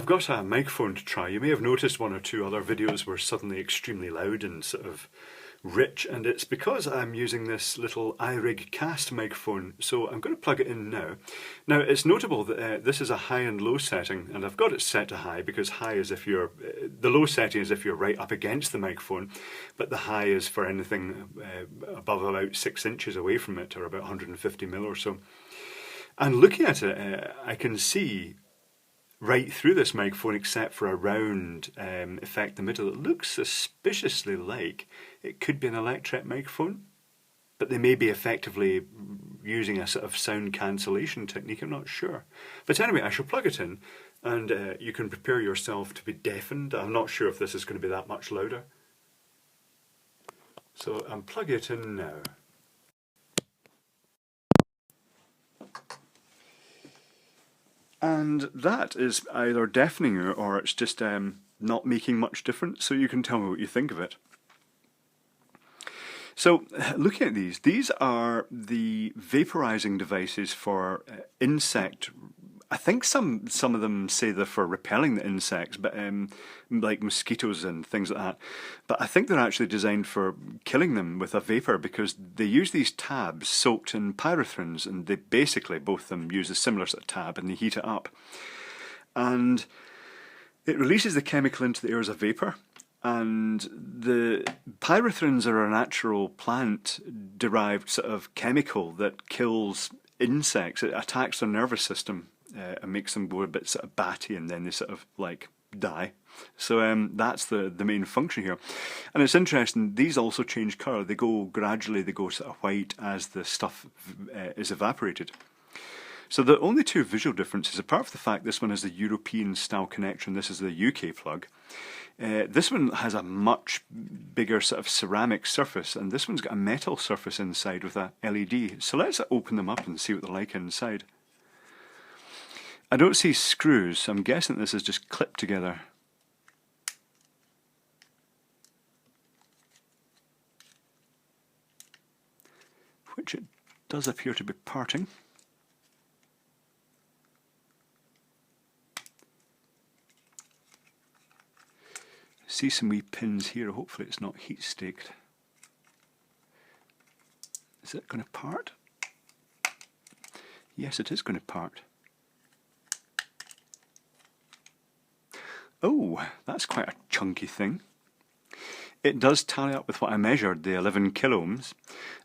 I've got a microphone to try. You may have noticed one or two other videos were suddenly extremely loud and sort of rich, and it's because I'm using this little iRig cast microphone, so I'm going to plug it in now. Now it's notable that this is a high and low setting, and I've got it set to high because high is if you're, the low setting is if you're right up against the microphone, but the high is for anything above about 6 inches away from it, or about 150 mil or so. And looking at it, I can see right through this microphone except for a round effect in the middle. It looks suspiciously like it could be an electret microphone, but they may be effectively using a sort of sound cancellation technique, I'm not sure. But anyway, I shall plug it in and you can prepare yourself to be deafened. I'm not sure if this is going to be that much louder. So I'm plugging it in now. And that is either deafening or it's just not making much difference, so you can tell me what you think of it. So looking at these are the vaporizing devices for insect. I think some of them say they're for repelling the insects, but like mosquitoes and things like that. But I think they're actually designed for killing them with a vapour, because they use these tabs soaked in pyrethrins, and they basically, both of them, use a similar sort of tab, and they heat it up. And it releases the chemical into the air as a vapour. And the pyrethrins are a natural plant-derived sort of chemical that kills insects. It attacks their nervous system and makes them go a bit sort of batty, and then they sort of like die. So that's the main function here. And it's interesting, these also change colour. They go gradually, they go sort of white as the stuff is evaporated. So the only two visual differences, apart from the fact this one has the European style connection, this is the UK plug. This one has a much bigger sort of ceramic surface, and this one's got a metal surface inside with a LED. So let's open them up and see what they're like inside. I don't see screws, so I'm guessing this is just clipped together. Which it does appear to be parting. See some wee pins here, hopefully it's not heat staked. Is it going to part? Yes, it is going to part. Oh, that's quite a chunky thing. It does tally up with what I measured, the 11 kiloohms.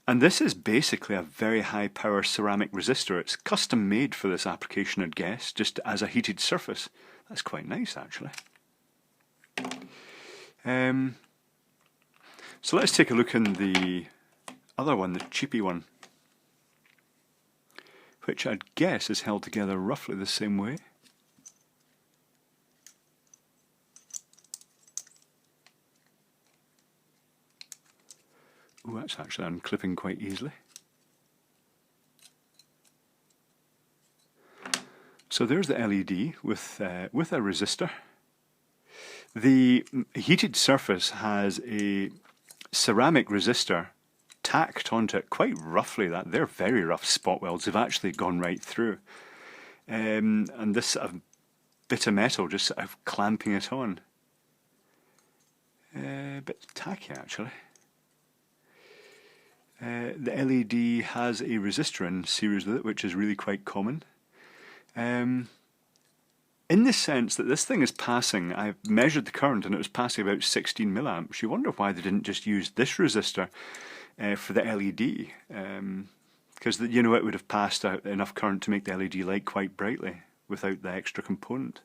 And this is basically a very high power ceramic resistor. It's custom made for this application, I'd guess, just as a heated surface. That's quite nice, actually. So let's take a look in the other one, the cheapy one, which I'd guess is held together roughly the same way. Oh, that's actually unclipping quite easily. So there's the LED with a resistor. The heated surface has a ceramic resistor tacked onto it quite roughly. They're very rough spot welds. They've actually gone right through. And this sort of bit of metal just sort of clamping it on. A bit tacky, actually. The LED has a resistor in series with it, which is really quite common. In the sense that this thing is passing, I've measured the current and it was passing about 16 milliamps. You wonder why they didn't just use this resistor for the LED. Because you know, it would have passed out enough current to make the LED light quite brightly without the extra component.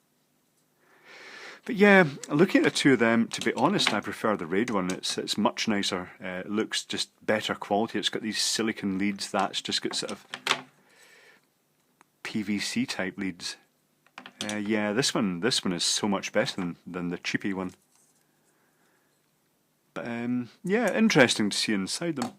But yeah, looking at the two of them, to be honest, I prefer the Raid one. It's much nicer. It looks just better quality. It's got these silicon leads. That's just got sort of PVC type leads. Yeah, this one is so much better than the cheapy one. But yeah, interesting to see inside them.